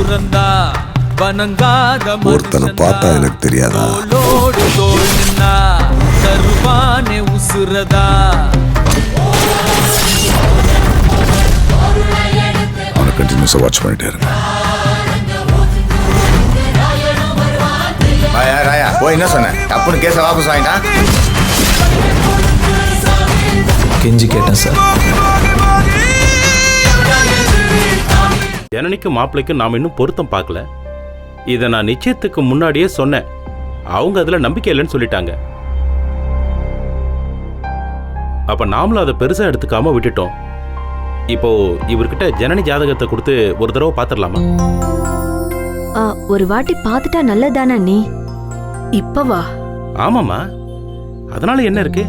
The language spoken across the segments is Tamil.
துறந்தா வணங்காத ஒருத்தனை பார்த்தா எனக்கு தெரியாதா? தோளோடு தோள் நின்னா தருவானே உசுரதா. அவனை கண்டினியூஸா வாட்ச் பண்ணிட்டே இருங்க. ராயா போய் என்ன சொன்னேன்? தப்புன்னு கேஸை வாபஸ் வாங்கிட்டான். கெஞ்சி கேட்டேன் சார். ஜனனிக்கு மாப்பிள்ளைக்கு நாம் இன்னும் பொருத்தம் பார்க்கல. இதை நான் நிச்சயத்துக்கு முன்னாடியே சொன்னேன். அவங்க அதுல நம்பிக்கை இல்லைன்னு சொல்லிட்டாங்க. அப்ப நாமளும் அதை பெருசா எடுத்துக்காம விட்டுட்டோம். இப்போ இவர்கிட்ட ஜனனி ஜாதகத்தை கொடுத்து ஒரு தடவை பாத்துடலாமா? ஒரு வாட்டி பார்த்துட்டா நல்லதானா நீ? இப்பவா? ஆமாமா, அதனால என்ன இருக்கு?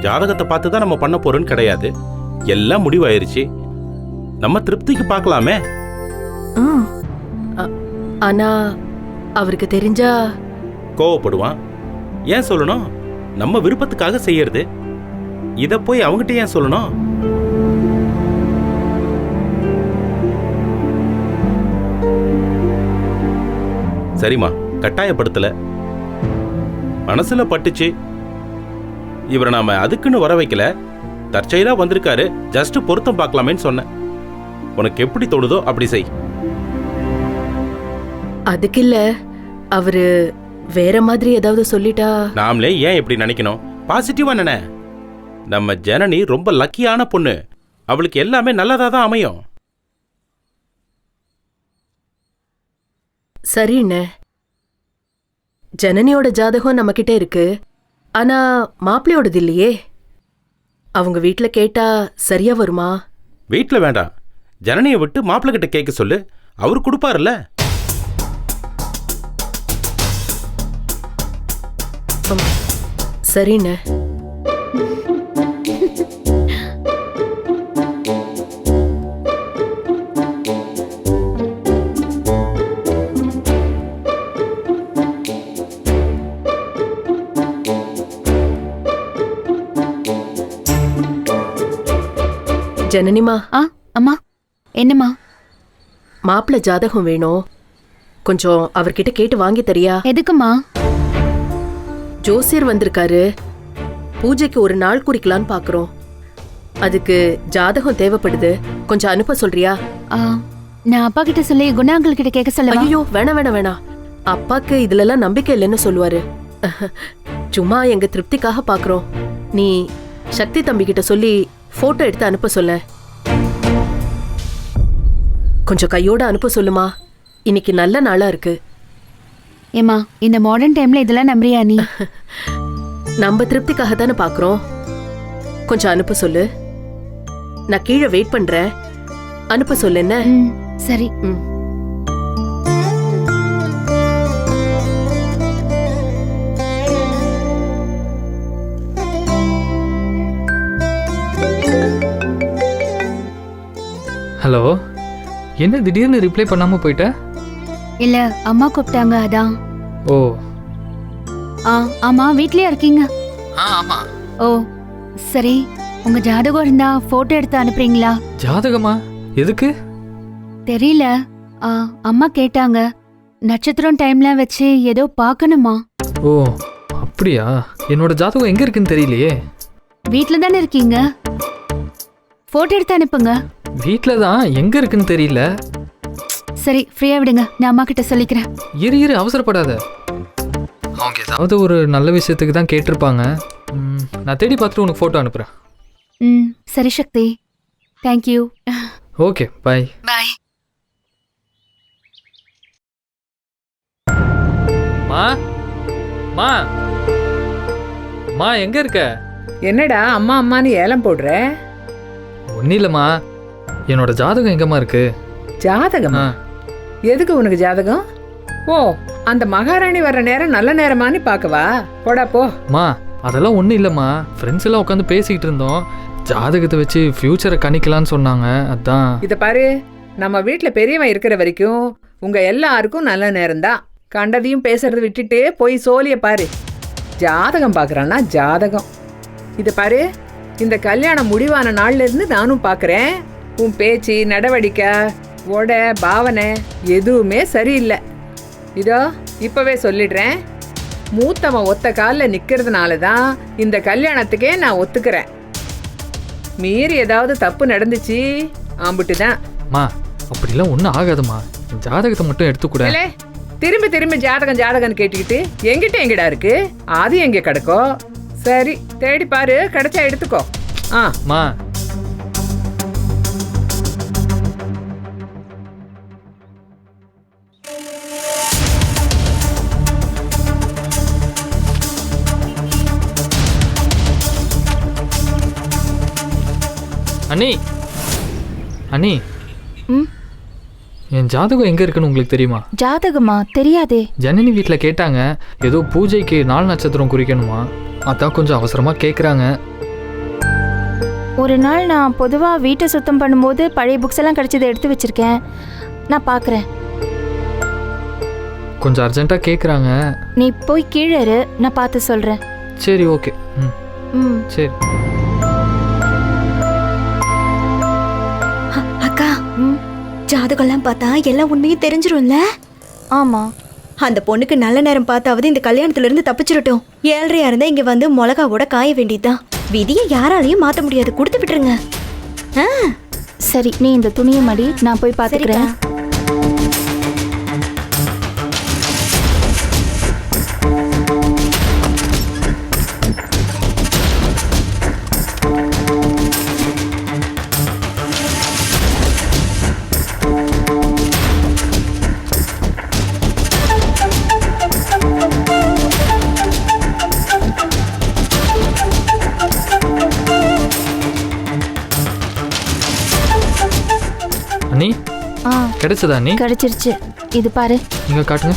ஜாதகத்தை பார்த்து தான் நம்ம பண்ண போறோம்னு கிடையாது. எல்லாம் முடிவாயிருச்சு. நம்ம திருப்திக்கு பார்க்கலாமே. ஆனா அவருக்கு தெரிஞ்சா கோவப்படுவான். ஏன் சொல்லணும்? நம்ம விருப்பத்துக்காக செய்யறது. இத போய் அவங்ககிட்ட ஏன் சொல்லணும்? சரிம்மா, கட்டாயப்படுத்தல. மனசுல பட்டுச்சு. இவரை நாம அதுக்குன்னு வர வைக்கல. தற்செயலா வந்திருக்காரு, ஜஸ்ட் பொருத்தம் பார்க்கலாமேன்னு சொன்னேன். உனக்கு எப்படி தோணுதோ அப்படி செய். அதுக்கு இல்ல, அவரு வேற மாதிரி ஏதாவது சொல்லிட்டா? நாமளே ஏன் இப்படி நினைக்கணும்? பாசிட்டிவா நினை. நம்ம ஜனனி ரொம்ப லக்கியான பொண்ணு. அவளுக்கு எல்லாமே நல்லதா தான் அமையும். சரிண்ணே, ஜனனியோட ஜாதகம் நம்ம கிட்ட இருக்கு. ஆனா மாப்பிள்ளையோடது இல்லையே. அவங்க வீட்டுல கேட்டா சரியா வருமா? வீட்டுல வேண்டாம், ஜனனியை விட்டு மாப்பிள்ளை கிட்ட கேட்க சொல்லு. அவரு கொடுப்பாருல்ல. சரிண்ணே. ஜனனிமா. அம்மா, என்னம்மா? மாப்பிள்ளை ஜாதகம் வேணும். கொஞ்சம் அவர்கிட்ட கேட்டு வாங்கி தரியா? எதுக்குமா? ஜோசியர் வந்திருக்காரு. பூஜைக்கு ஒரு நாள் குறிக்கலான்னு பாக்குறோம். அதுக்கு ஜாதகம் தேவைப்படுது. கொஞ்சம் அனுப்ப சொல்றியா? நான் அப்பா கிட்ட சொல்லி குணாங்கள் கிட்ட கேட்க சொல்ல. ஐயோ, வேணாம் வேணாம் வேணாம். அப்பாக்கு இதுல எல்லாம் நம்பிக்கை இல்லைன்னு சொல்லுவாரு. சும்மா எங்க திருப்திக்காக பாக்குறோம். நீ சக்தி தம்பி கிட்ட சொல்லி போட்டோ எடுத்து அனுப்ப சொல்ல. கொஞ்சம் கையோட அனுப்ப சொல்லுமா. இன்னைக்கு நல்ல நாளா இருக்கு. ஏமா, இந்த மாடர்ன் டைம்ல இதெல்லாம் நம்புறியா நீ? நம்ம திருப்திக்காக தானே பாக்குறோம். கொஞ்சம் அனுப்ப சொல்லு. நான் கீழே வெயிட் பண்றேன். அனுப்ப சொல்லு. என்ன? சரி. ஹலோ, என்ன திடீர்னு ரிப்ளை பண்ணாம போயிட்ட? இல்ல, அம்மா கூப்பிட்டாங்க அதான். ஓ. ஆமா, வீட்லயே இருக்கீங்க? ஆமா. ஓ சரி, உங்க ஜாதகம் இருந்தா போட்டோ எடுத்து அனுப்புறீங்களா? ஜாதகமா? எதுக்கு? தெரியல, அம்மா கேட்டாங்க. நட்சத்திரம் டைம்ல வச்சு ஏதோ பார்க்கணுமா? ஓ அப்படியா? என்னோட ஜாதகம் எங்க இருக்குன்னு தெரியலையே. வீட்ல தானே இருக்கீங்க, போட்டோ எடுத்து அனுப்புங்க. வீட்ல தான், எங்க இருக்குன்னு தெரியல. சரி, ஃப்ரீயா விடுங்க, நான் அம்மா கிட்ட சொல்லிக்கிறேன். இரு அவசரப்படாத. அவங்க ஏதாவது ஒரு நல்ல விஷயத்துக்கு தான் கேட்டிருப்பாங்க. நான் தேடி பார்த்துட்டு உனக்கு போட்டோ அனுப்புறேன். சரி சக்தி, தேங்க்யூ. ஓகே, பாய். பாய். மா மா மா எங்க இருக்க? என்னடா அம்மா அம்மான்னு ஏலம் போடுற? ஒன்னும் இல்லம்மா, என்னோட ஜாதகம் எங்கம்மா இருக்கு? ஜாதகமா? எதுக்கு உனக்கு ஜாதகம்? ஓ, அந்த மகாராணி வர்ற நேரம் நல்ல நேரமானு பார்க்கவா? போடா போ. மா அதெல்லாம் ஒன்றும் இல்லைம்மா, ஃப்ரெண்ட்ஸ் எல்லாம் உட்காந்து பேசிக்கிட்டு இருந்தோம். ஜாதகத்தை வச்சு ஃபியூச்சரை கணிக்கலான்னு சொன்னாங்க, அதான். இதை பாரு, நம்ம வீட்டில் பெரியவன் இருக்கிற வரைக்கும் உங்க எல்லாருக்கும் நல்ல நேரம்தான். கண்டதையும் பேசுறத விட்டுட்டு போய் சோழிய பாரு. ஜாதகம் பார்க்குறான்னா ஜாதகம். இதை பாரு, இந்த கல்யாணம் முடிவான நாள்ல இருந்து நானும் பார்க்குறேன். உன் பேச்சு நடவடிக்கை உட பாவனை எதுவுமே சரியில்லை. இதோ இப்பவே சொல்லிடுறேன், மூத்தவன் ஒத்த காலில் நிற்கிறதுனால தான் இந்த கல்யாணத்துக்கே நான் ஒத்துக்கிறேன். மீறி ஏதாவது தப்பு நடந்துச்சு ஆம்பிட்டு தான். மா அப்படிலாம் ஒன்றும் ஆகாதுமா, ஜாதகத்தை மட்டும் எடுத்துக்கூட. இல்லே, திரும்பி திரும்பி ஜாதகம் கேட்டுக்கிட்டு எங்கிட்ட எங்கடா இருக்கு, அது எங்க கிடக்கும்? சரி தேடி பாரு, கிடைச்சா எடுத்துக்கோ. மா அண்ணி அண்ணி, ம் என் ஜாதகம் எங்க இருக்குன்னு உங்களுக்கு தெரியுமா? ஜாதகமா? தெரியாதே. ஜனனி வீட்டில் கேட்டாங்க, ஏதோ பூஜைக்கு 4 நட்சத்திரம் குறிக்கணுமா, அதான் கொஞ்சம் அவசரமாக கேட்குறாங்க. ஒரு நாள் நான் பொதுவாக வீட்டை சுத்தம் பண்ணும்போது பழைய புக்ஸ் எல்லாம் கிடைச்சதை எடுத்து வச்சிருக்கேன், நான் பார்க்குறேன். கொஞ்சம் அர்ஜென்ட்டாக கேட்குறாங்க. நீ போய் கீழே இரு, நான் பார்த்து சொல்கிறேன். சரி ஓகே. ம் ம் சரி. அக்கா, ம் ஜாதகம்லாம் பார்த்தா எல்லாம் உண்மையும் தெரிஞ்சிரும்ல? ஆமாம். அந்த பொண்ணுக்கு நல்ல நேரம் பார்த்தாவது இந்த கல்யாணத்துல இருந்து தப்பிச்சிடட்டும். 7:30 இருந்தா இங்க வந்து மிளகாவோட காய வேண்டியதுதான். விதியை யாராலையும் மாத்த முடியாது, கொடுத்து விட்டுருங்க. சரி, நீ இந்த துணியை மடி, நான் போய் பார்த்துக்கிறேன். அண்ணி, ஆ கிடைச்சதா அண்ணி? கிடைச்சிருச்சு, இது பாரு. நீங்கள் காட்டுங்க.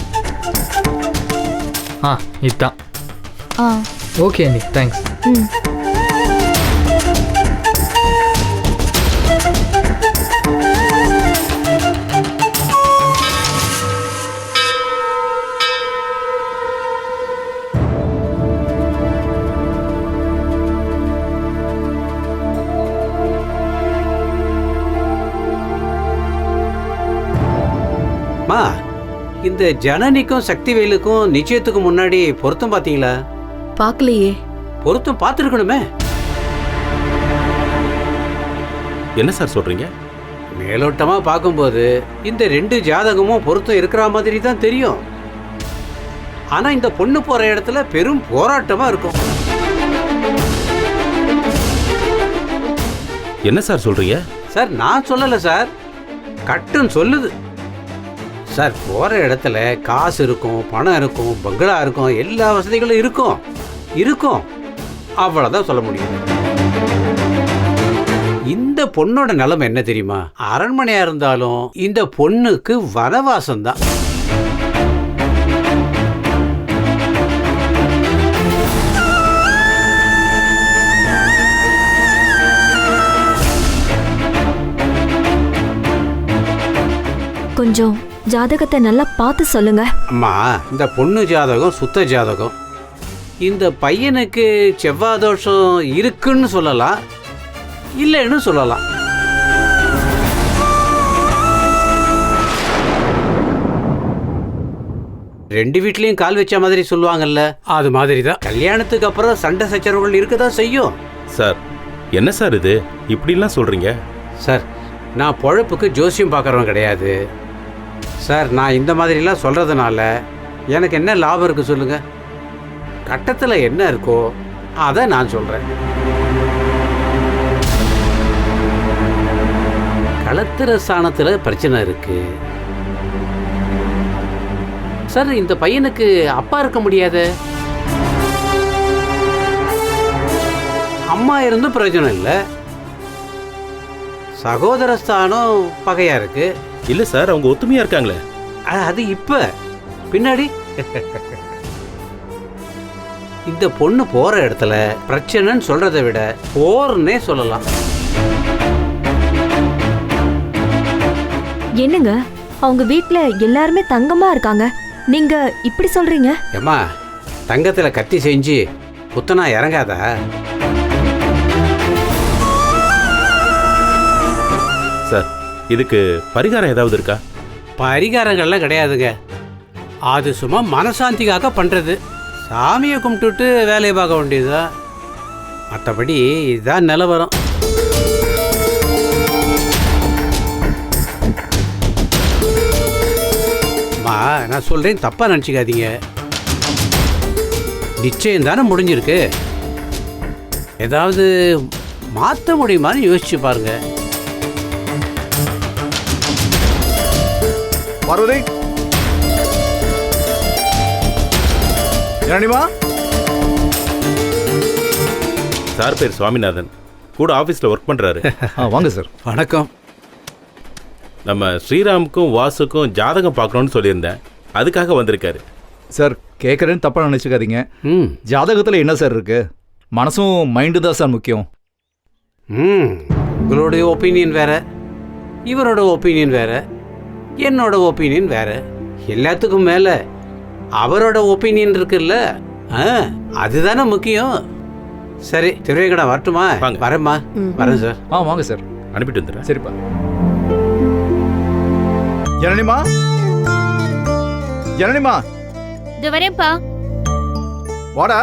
இதுதான். ஆ ஓகே அண்ணி, தேங்க்ஸ். ம் மா, இந்த ஜனனிக்கும் சக்திவேலுக்கும் நிச்சயத்துக்கு முன்னாடி பொருத்தம் பார்த்தீங்களா? பார்க்கலையே. பொருத்தம் பார்த்துருக்கணுமே. என்ன சார் சொல்றீங்க? மேலோட்டமா பார்க்கும்போது இந்த 2 ஜாதகமும் பொருத்தம் இருக்கிற மாதிரி தான் தெரியும். ஆனா இந்த பொண்ணு போற இடத்துல பெரும் போராட்டமா இருக்கும். என்ன சார் சொல்றீங்க? சார் நான் சொல்லல சார், கட்டும் சொல்லுது சார். போற இடத்துல காசு இருக்கும், பணம் இருக்கும், பங்களா இருக்கும், எல்லா வசதிகளும் இருக்கும். அவ்வளவுதான் சொல்ல முடியும். இந்த பொண்ணோட நிலைமை என்ன தெரியுமா? அரண்மனையா இருந்தாலும் இந்த பொண்ணுக்கு வனவாசம் தான். கொஞ்சம் ஜாதகத்தை நல்லா பார்த்து சொல்லுங்க. அம்மா, இந்த பொண்ணு ஜாதகம் சுத்த ஜாதகம். இந்த பையனுக்கு செவ்வாய் தோஷம் இருக்குன்னு சொல்லலாம், இல்லைன்னு சொல்லலாம். ரெண்டு வீட்லயும் கால் வச்ச மாதிரி சொல்லுவாங்கல்ல, அது மாதிரி தான். கல்யாணத்துக்கு அப்புறம் சண்டை சச்சரவுகள் இருக்கதான் செய்யும். சார் என்ன சார் இது இப்படிலாம் சொல்றீங்க? சார், நான் பொழப்புக்கு ஜோசியம் பார்க்குறவன் கிடையாது சார். நான் இந்த மாதிரிலாம் சொல்கிறதுனால எனக்கு என்ன லாபம் இருக்குது சொல்லுங்கள்? கட்டத்தில் என்ன இருக்கோ அதை நான் சொல்கிறேன். களத்திர ஸ்தானத்தில் பிரச்சனை இருக்கு சார். இந்த பையனுக்கு அப்பா இருக்க முடியாது, அம்மா இருந்தும் பிரயோஜனம் இல்லை. சகோதரஸ்தானம் பகையா இருக்கு. இல்ல சார், அவங்க ஒத்துமையா இருக்காங்களே. அது இப்ப பின்னாடி இந்த பொண்ணு போற இடத்துல பிரச்சனைன்னு சொல்றதை விட போர்னே சொல்லலாம். என்னங்க, அவங்க வீட்ல எல்லாருமே தங்கமா இருக்காங்க, நீங்க இப்படி சொல்றீங்க? ஏம்மா, தங்கத்துல கத்தி செஞ்சு புத்தனா இறங்காதா? சார் இதுக்கு பரிகாரம் ஏதாவது இருக்கா? பரிகாரங்கள்லாம் கிடையாதுங்க. அது சும்மா மனசாந்திக்காக பண்ணுறது. சாமியை கும்பிட்டுட்டு வேலையை பார்க்க வேண்டியதுதான். மற்றபடி இதுதான் நிலவரம். அம்மா, நான் சொல்கிறேன், தப்பாக நினச்சிக்காதீங்க. நிச்சயம் தானே முடிஞ்சிருக்கு. ஏதாவது மாற்ற முடியுமான்னு யோசிச்சு பாருங்க. பார்வதி, ஜனனிமா. சார் பேர் சுவாமிநாதன், கூட ஆஃபீஸில் ஒர்க் பண்ணுறாரு. வாங்க சார். வணக்கம். நம்ம ஸ்ரீராமுக்கும் வாசுக்கும் ஜாதகம் பார்க்கணுன்னு சொல்லியிருந்தேன், அதுக்காக வந்திருக்காரு. சார், கேட்குறேன்னு தப்பாக நினச்சிக்காதீங்க. ஜாதகத்தில் என்ன சார் இருக்கு? மனசும் மைண்டு தான் சார் முக்கியம். உங்களுடைய ஒப்பீனியன் வேற, இவரோட ஒப்பீனியன் வேற, என்னோட ஒப்பீனியன் வேற. எல்லாத்துக்கும் மேலே அவரோட ஒப்பீனியன் இருக்குல்ல, அதுதானே முக்கியம். சரி, திருவேங்கடா வரட்டுமா? வரேம்மா. வரேன் சார். வாங்க சார். அனுப்பிட்டு வந்துடுறேன். சரிப்பா. ஜனனிமா, ஜனனிமா, இது வரேன்ப்பா. வாடா.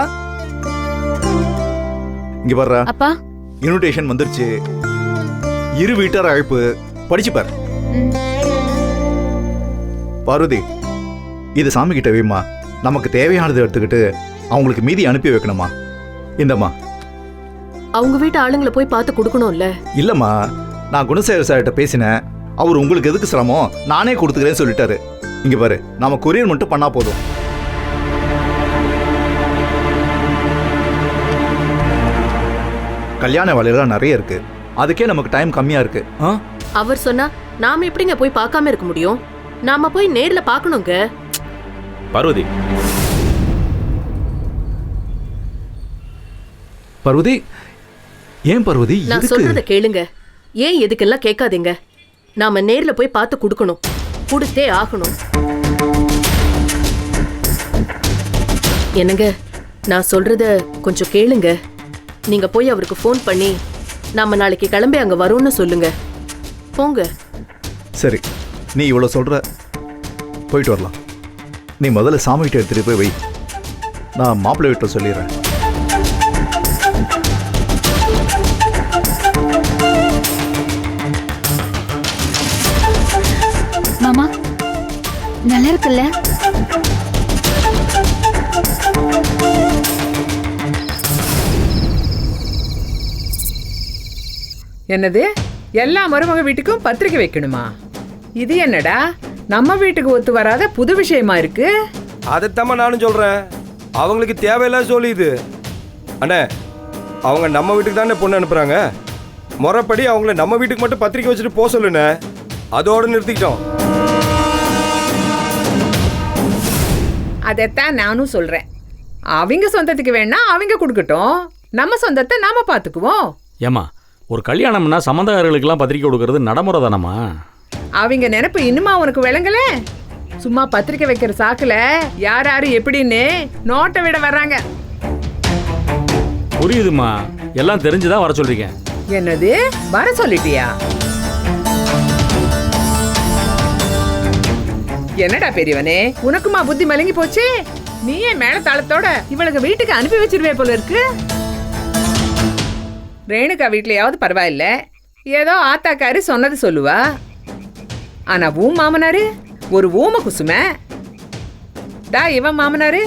இங்கே வர்றா. அப்பா, இன்விடேஷன் வந்துருச்சு. இரு வீட்டார் அழைப்பு. படிச்சு பார். பார்வதி, இது சாமி கிட்ட வைமா. நமக்கு தேவையானது எடுத்துக்கிட்டு அவங்களுக்கு மீதி அனுப்பி வைக்கணுமா? இந்தம்மா. அவங்க வீட்டு ஆளுங்களை போய் பார்த்து கொடுக்கணும்ல. இல்லைம்மா, நான் குணசேகர் சார்கிட்ட பேசினேன். அவர் உங்களுக்கு எதுக்கு சிரமம், நானே கொடுத்துக்கிறேன்னு சொல்லிட்டாரு. இங்கே பாரு, நாம கொரியர் மட்டும் பண்ணா போதும். கல்யாண வேலையெல்லாம் நிறைய இருக்கு, அதுக்கே நமக்கு டைம் கம்மியா இருக்கு. அவர் சொன்னா நாம எப்படிங்க போய் பார்க்காம இருக்க முடியும்? நாம போய் நேர்ல பார்க்கணுங்க. பார்வதி, பார்வதி, ஏன் பார்வதி? நான் சொல்றத கேளுங்க. ஏன் எதுக்கெல்லாம் கேட்காதீங்க. நாம நேர்ல போய் பார்த்து கொடுக்கணும், கொடுத்தே ஆகணும். என்னங்க, நான் சொல்றத கொஞ்சம் கேளுங்க. நீங்க போய் அவருக்கு ஃபோன் பண்ணி நாம நாளைக்கு கிளம்பி அங்க வரோம்னு சொல்லுங்க. போங்க. சரி, நீ இவ்வளவு சொல்ற, போயிட்டு வரலாம். நீ முதல்ல சாமி கிட்ட எடுத்துட்டு போய் வை, நான் மாப்பிள்ளை வீட்டில் சொல்லிடுறேன். மாமா, நல்லா இருக்குல்ல? என்னது, எல்லா மருமக வீட்டுக்கும் பத்திரிக்கை வைக்கணுமா? இது என்னடா, நம்ம வீட்டுக்கு ஒத்து வராத புது விஷயமா இருக்கு. அதைத்தாம்மா நானும் சொல்றேன். அவங்களுக்கு தேவையில்லாத சொல்லி இது. அண்ணே, அவங்க நம்ம வீட்டுக்கு தானே பொண்ணு அனுப்புறாங்க. முறைப்படி அவங்கள நம்ம வீட்டுக்கு மட்டும் பத்திரிக்கை வச்சுட்டு போக சொல்லுண்ணே. அதோட நிறுத்திக்கிட்டோம். அதைத்தான் நானும் சொல்றேன். அவங்க சொந்தத்துக்கு வேணா அவங்க கொடுக்கட்டும், நம்ம சொந்தத்தை நாம பாத்துக்குவோம். ஏமா, ஒரு கல்யாணம்னா சம்பந்தக்காரர்களுக்கெல்லாம் பத்திரிக்கை கொடுக்கறது நடைமுறை தானம்மா? அவங்க நினைப்பு இன்னுமா உனக்கு விளங்கல? சும்மா பத்திரிக்கை வைக்கிற சாக்குல யார் யாரு எப்படின்னு நோட்டை விட வர்றாங்க. புரியுதுமா, எல்லாம் தெரிஞ்சுதான் வர சொல்றீங்க. என்னது, வர சொல்லிட்டியா? என்னடா பெரியவனே, உனக்குமா புத்தி மலங்கி போச்சு? நீயே மேல தாளத்தோட இவளுக்கு வீட்டுக்கு அனுப்பி வச்சிருவே போல இருக்கு. ரேணுகா வீட்லயாவது பரவாயில்ல, ஏதோ ஆத்தாக்காரு சொன்னது சொல்லுவா. ஆனா ஊம் மாமனாரு ஒரு ஊம குசும. இவன் மாமனாரு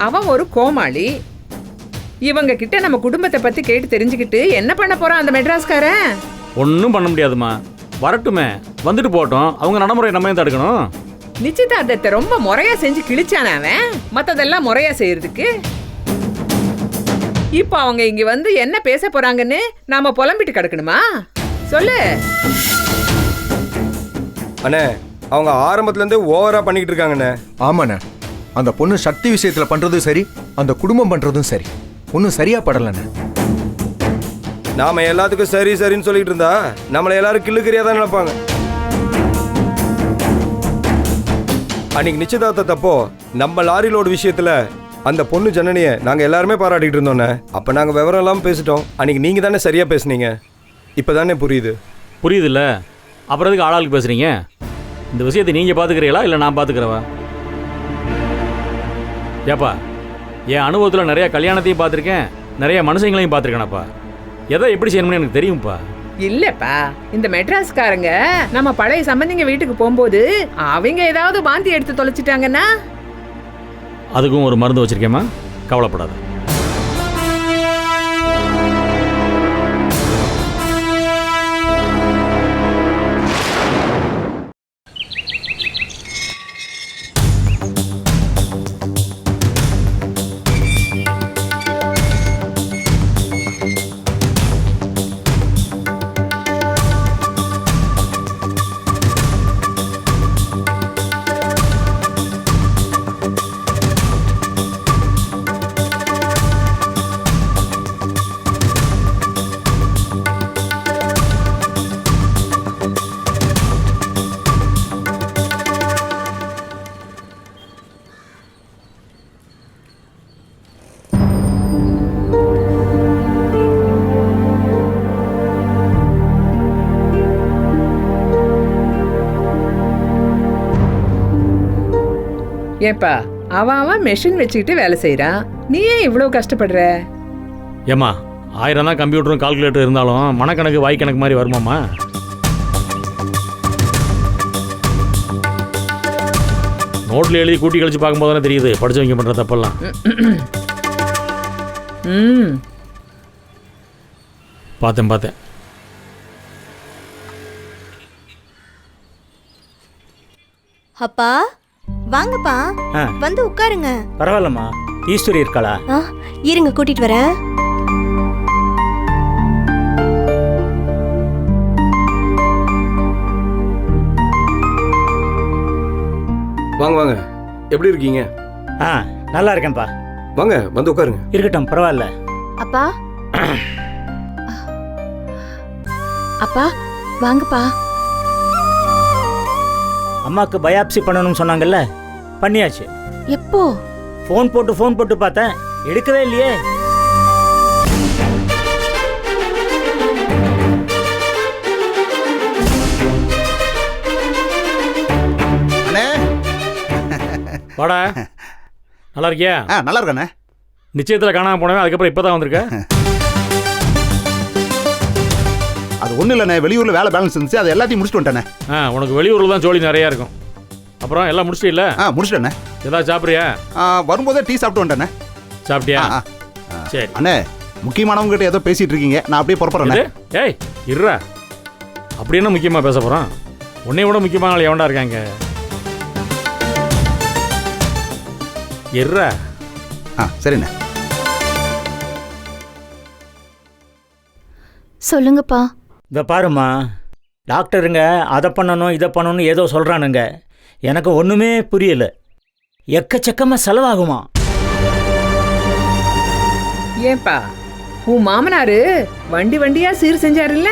அவன் ஒரு கோமாளி. இவங்க கிட்ட நம்ம குடும்பத்தை பத்தி கேட்டு தெரிஞ்சுக்கிட்டு என்ன பண்ண போறான் அந்த மெட்ராஸ்காரன்? ஒன்றும் பண்ண முடியாதுமா, வரட்டுமே, வந்துட்டு போட்டோம். அவங்க நடைமுறை நம்ம ஏன் தடுக்கணும்? நிச்சயதார்த்தத்தை ரொம்ப முறையா செஞ்சு கிழிச்சான அவன், மத்ததெல்லாம் முறையா செய்யறதுக்கு. இப்போ அவங்க இங்க வந்து என்ன பேச போறாங்கன்னு நாம புலம்பிட்டு கிடக்கணுமா? சொல்லு. அண்ணே, அவங்க ஆரம்பத்துல இருந்தே ஓவரா பண்ணிக்கிட்டு இருக்காங்கண்ணே. ஆமாண்ணே, அந்த பொண்ணு சக்தி விஷயத்துல பண்றதும் சரி, அந்த குடும்பம் பண்றதும் சரி, ஒன்றும் சரியா படலண்ணே. நாம எல்லாத்துக்கும் சரி சரின்னு சொல்லிட்டு இருந்தா நம்மளை எல்லாரும் கிள்ளுக்கறியா தான் நினைப்பாங்க. அன்னைக்கு நிச்சயதார்த்தப்போ நம்ம லாரி லோடு விஷயத்துல அந்த பொண்ணு ஜனனியை நாங்க எல்லாருமே பாராட்டிட்டு இருந்தோண்ணே. அப்ப நாங்க விவரம் எல்லாம் பேசிட்டோம். அன்னைக்கு நீங்க தானே சரியா பேசுனீங்க. இப்பதானே புரியுது. புரியுதுல்ல? அப்புறம் எதுக்கு ஆளாளுக்கு பேசுகிறீங்க? இந்த விஷயத்தை நீங்கள் பார்த்துக்கிறீங்களா இல்லை நான் பார்த்துக்கிறவா? ஏப்பா, என் அனுபவத்தில் நிறையா கல்யாணத்தையும் பார்த்துருக்கேன், நிறைய மனுஷங்களையும் பார்த்துருக்கேனப்பா. எதை எப்படி செய்யணும்னு எனக்கு தெரியும்ப்பா. இல்லப்பா, இந்த மெட்ராஸ்காரங்க நம்ம பழைய சம்பந்திங்க வீட்டுக்கு போகும்போது அவங்க ஏதாவது வாந்தி எடுத்து தொலைச்சிட்டாங்கன்னா அதுக்கும் ஒரு மருந்து வச்சிருக்கேம்மா, கவலைப்படாத. ஏப்பா, அவன் மெஷின் வச்சுக்கிட்டு வேலை செய்யறான், நீ ஏன் இவ்வளவு கஷ்டப்படுற? ஏம்மா, 1000 தான் கம்ப்யூட்டரும் கால்குலேட்டர் இருந்தாலும் மனக்கணக்கு வாய்க்கணக்கு மாதிரி வருமாம்மா? நோட்டில் எழுதி கூட்டி கழிச்சு பார்க்கும்போது தானே தெரியுது படிச்சவங்க பண்ணுற தப்பெல்லாம். பார்த்தேன். அப்பா வாங்கப்பா, வந்து உட்காருங்க. பரவாயில்லம்மா, ஈஸ்வரி இருக்காளா? இருங்க, கூட்டிட்டு வரேன். வாங்க வாங்க, எப்படி இருக்கீங்க? நல்லா இருக்கேன்ப்பா. வாங்க வந்து உட்காருங்க. இருக்கட்டும், பரவாயில்ல. அப்பா அப்பா வாங்கப்பா. அம்மாவுக்கு பயாப்சி பண்ணணும்னு சொன்னாங்கல்ல, பண்ணியாச்சு. எப்போ? ஃபோன் போட்டு பார்த்தேன், எடுக்கவே இல்லையே. வாடா, நல்லா இருக்கியா? நல்லா இருக்கண்ணே. நிச்சயத்தில் காணாமல் போனவன் அதுக்கப்புறம் இப்போ தான் வந்திருக்க. அது ஒன்றும் இல்லைண்ணே, வெளியூரில் வேலை பேலன்ஸ் இருந்துச்சு, அது எல்லாத்தையும் முடிச்சுட்டு வந்துட்டேண்ணே. உனக்கு வெளியூரில் தான் ஜோலி நிறையா இருக்கும். அப்புறம் எல்லாம் முடிச்சிட்டு இல்லை? முடிச்சிட்டேண்ணே. ஏதாவது சாப்பிட்றியா? வரும்போதே டீ சாப்பிட்டு வந்துட்டேண்ணே. சாப்பிட்டியா? சரி அண்ணே, முக்கியமானவங்க கிட்ட ஏதோ பேசிட்டு இருக்கீங்க, நான் அப்படியே புறப்படுறேன். ஏய் இருறா, அப்படி என்ன முக்கியமாக பேச போகிறோம்? உன்னை விட முக்கியமான ஆள் எவன்டா இருக்காங்க? இருறா. சரிண்ணே. சொல்லுங்கப்பா. இந்த பாருமா, டாக்டருங்க அதை பண்ணணும் இதை பண்ணணும் ஏதோ சொல்கிறானுங்க, எனக்கு ஒன்றுமே புரியல. எக்கச்சக்கமாக செலவாகுமா? ஏன்பா, உன் மாமனாரு வண்டியா சீர் செஞ்சாருல்ல,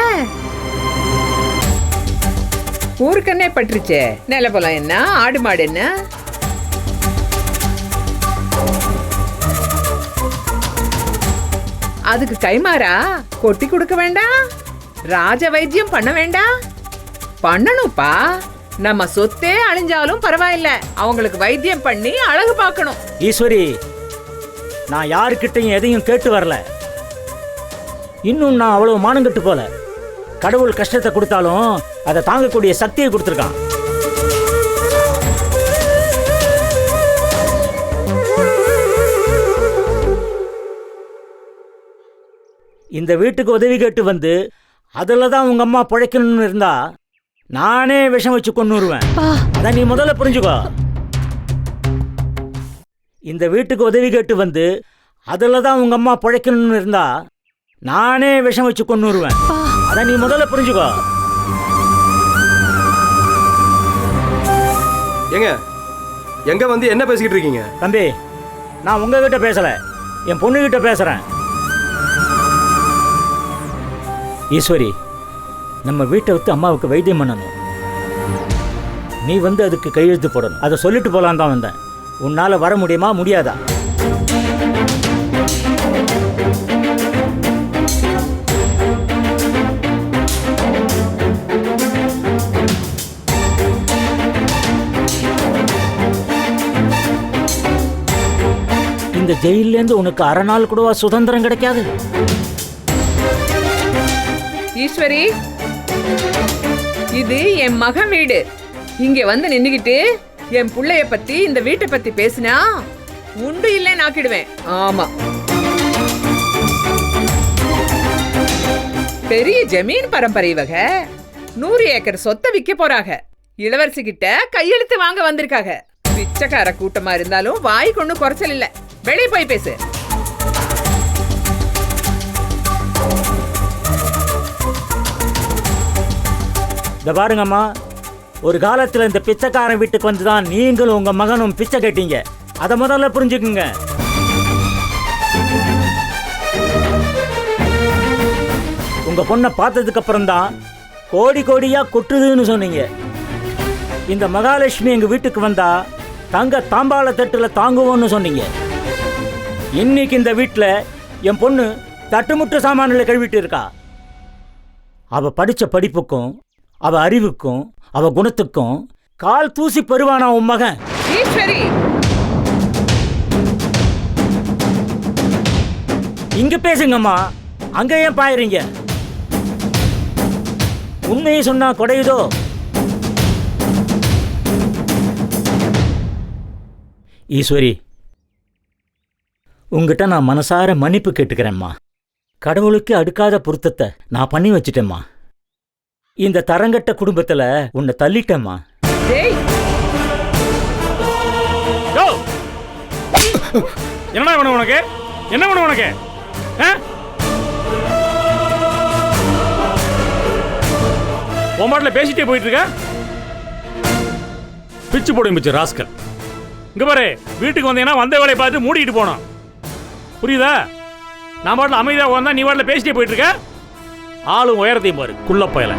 ஊருக்கண்ணே பட்டுருச்சே. நில போலாம் என்ன, ஆடு மாடு என்ன? அதுக்கு கைமாறா கொட்டி கொடுக்க வேண்டாம், ராஜ வைத்தியம் பண்ண வேண்டாம்? பண்ணணும்ப்பா. நம்ம சொத்தே அழிஞ்சாலும் பரவாயில்ல, அவங்களுக்கு வைத்தியம் பண்ணி அழகு பார்க்கணும். ஈஸ்வரி, நான் யாருக்கிட்டையும் எதையும் கேட்டு வரல. இன்னும் நான் அவ்வளவு மானங்கட்டு போல. கடவுள் கஷ்டத்தை கொடுத்தாலும் அதை தாங்கக்கூடிய சக்தியை கொடுத்துருக்கான். இந்த வீட்டுக்கு உதவி கேட்டு வந்து அதில் தான் உங்க அம்மா பிழைக்கணும்னு இருந்தா நானே விஷம் வச்சு கொன்னுருவேன். அதான் நீ முதல்ல புரிஞ்சுக்கோ. இந்த வீட்டுக்கு உதவி கேட்டு வந்து அதில் தான் உங்க அம்மா பிழைக்கணும்னு இருந்தா நானே விஷம் வச்சு கொன்னுருவேன். அதான் நீ முதல்ல புரிஞ்சுக்கோ. எங்க வந்து என்ன பேசிக்கிட்டு இருக்கீங்க? தம்பி, நான் உங்ககிட்ட பேசல, என் பொண்ணுகிட்ட பேசுறேன். ஈஸ்வரி, நம்ம வீட்டை விட்டு அம்மாவுக்கு வைத்தியம் பண்ணணும். நீ வந்து அதுக்கு கையெழுத்து போடணும். அதை சொல்லிட்டு போலாம் தான் வந்தேன். உன்னால வர முடியுமா முடியாதா? இந்த ஜெயிலேருந்து உனக்கு அரை நாள் கூடவா சுதந்திரம் கிடைக்காது? ஈஸ்வரி, இது என் மகன் வீடு. இங்க வந்து நின்னுகிட்டு என் புள்ளைய பத்தி இந்த வீட்டை பத்தி பேசினா உண்டு இல்லை நாக்கிடுவேன். ஆமா, பெரிய ஜமீன் பரம்பரை இவக 100 ஏக்கர் சொத்தை விற்க போறாங்க. இளவரசி கிட்ட கையெழுத்து வாங்க வந்திருக்காங்க. பிச்சைக்கார கூட்டமா இருந்தாலும் வாய் கொண்டு குறைச்சல் இல்ல. வெளியே போய் பேசு. இந்த பாருங்கம்மா, ஒரு காலத்துல இந்த பிச்சைக்காரன் வீட்டுக்கு வந்துதான் நீங்களும் உங்க மகனும் பிச்சை கேட்டீங்க. அதை முதல்ல புரிஞ்சுக்குங்க. உங்க பொண்ணை பார்த்ததுக்கு அப்புறம் தான் கோடி கோடியா கொட்டுதுன்னு சொன்னீங்க. இந்த மகாலட்சுமி எங்க வீட்டுக்கு வந்தா தங்க தாம்பாள தட்டுல தாங்குவோன்னு சொன்னீங்க. இன்னைக்கு இந்த வீட்டில் என் பொண்ணு தட்டுமுட்டு சாமான்களை கழுவிட்டு இருக்கா. அவ படிச்ச படிப்புக்கும் அவ அறிவுக்கும் அவ குணத்துக்கும் கால் தூசி பெறுவானா உன் மகன்? இங்க பேசுங்கம்மா, அங்க ஏன் பாயறீங்க? உண்மையை சொன்னா கொடையுதோ? ஈஸ்வரி, உங்ககிட்ட நான் மனசார மன்னிப்பு கேட்டுக்கிறேம்மா. கடவுளுக்கு அடுக்காத பொருத்தத்தை நான் பண்ணி வச்சிட்டேம்மா. இந்த தரங்கட்ட குடும்பத்துல உன்னை தள்ளிட்டேம்மா. என்ன வேணும் உனக்கு? என்ன வேணும் உனக்கு? உன் பாட்டில் பேசிட்டே போயிட்டு இருக்க. பிச்சு போடும் பிச்சு ராஸ்கல். இங்க பாரு, வீட்டுக்கு வந்தீங்கன்னா வந்த வேலையை பார்த்து மூடிட்டு போனோம். புரியுதா? நான் பாட்டில் அமைதியாக வந்தா நீ பாட்டில் பேசிட்டே போயிட்டு இருக்க. ஆளும் உயரத்தையும் பாரு, குள்ளப்பயல.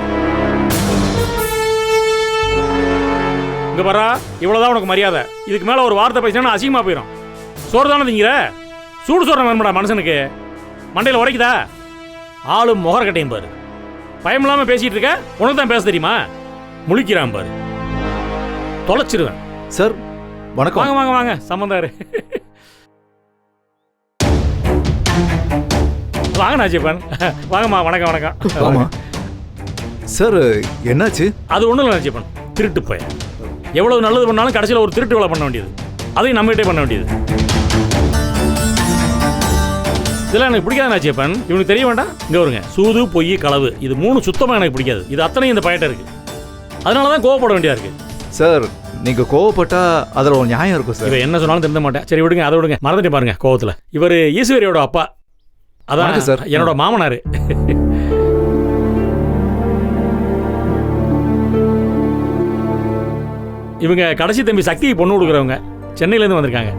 இங்க பாரா, இவ்வளவுதான் உனக்கு மரியாதை. இதுக்கு மேல ஒரு வார்த்தை பேசினா அசிங்கமா போயிடும். சோறு தானே திங்கிற? சூடு சோறு வேணுமாடா மனுஷனுக்கு? மண்டையில் உரைக்குதா? ஆளும் முகரக்கட்டையும் பாரு. பயம் இல்லாம பேசிட்டு இருக்க. உனக்கு தான் பேச தெரியுமா? முழிக்கிறான் பாரு, தொலைச்சிருவேன். சார் வணக்கம். வாங்க வாங்க வாங்க சம்பந்தாரு. வாங்க நாச்சியப்பன். வாங்கம்மா. வணக்கம் வணக்கம். ஆமா சார், என்னாச்சு? அது ஒன்றும் இல்லை நாச்சியப்பன், திருட்டு பையன். எவ்வளவு நல்லது பண்ணாலும் கடைசியில் ஒரு திருட்டு வேலை பண்ண வேண்டியது. அதையும் நம்மகிட்டே பண்ண வேண்டியது. இதெல்லாம் எனக்கு பிடிக்காது நாச்சியப்பன். இவனுக்கு தெரிய வேண்டாம். இங்கே வருங்க, சூது பொய் களவு இது 3 சுத்தமாக எனக்கு பிடிக்காது. இது அத்தனையும் இந்த பையட்ட இருக்கு. அதனால தான் கோவப்பட வேண்டியதா இருக்கு. சார் நீங்க கோவப்பட்டா அதில் ஒரு நியாயம் இருக்கும் சார். இவன் என்ன சொன்னாலும் திருந்த மாட்டேன். சரி விடுங்க, அதை விடுங்க. மறந்துட்டு பாருங்க கோவத்தில். இவர் ஈஸ்வரியோட அப்பா. அதான் சார் என்னோட மாமனாரு. இவங்க கடைசி தம்பி சக்திக்கு பொண்ணு கொடுக்குறவங்க. சென்னையிலேருந்து வந்திருக்காங்க.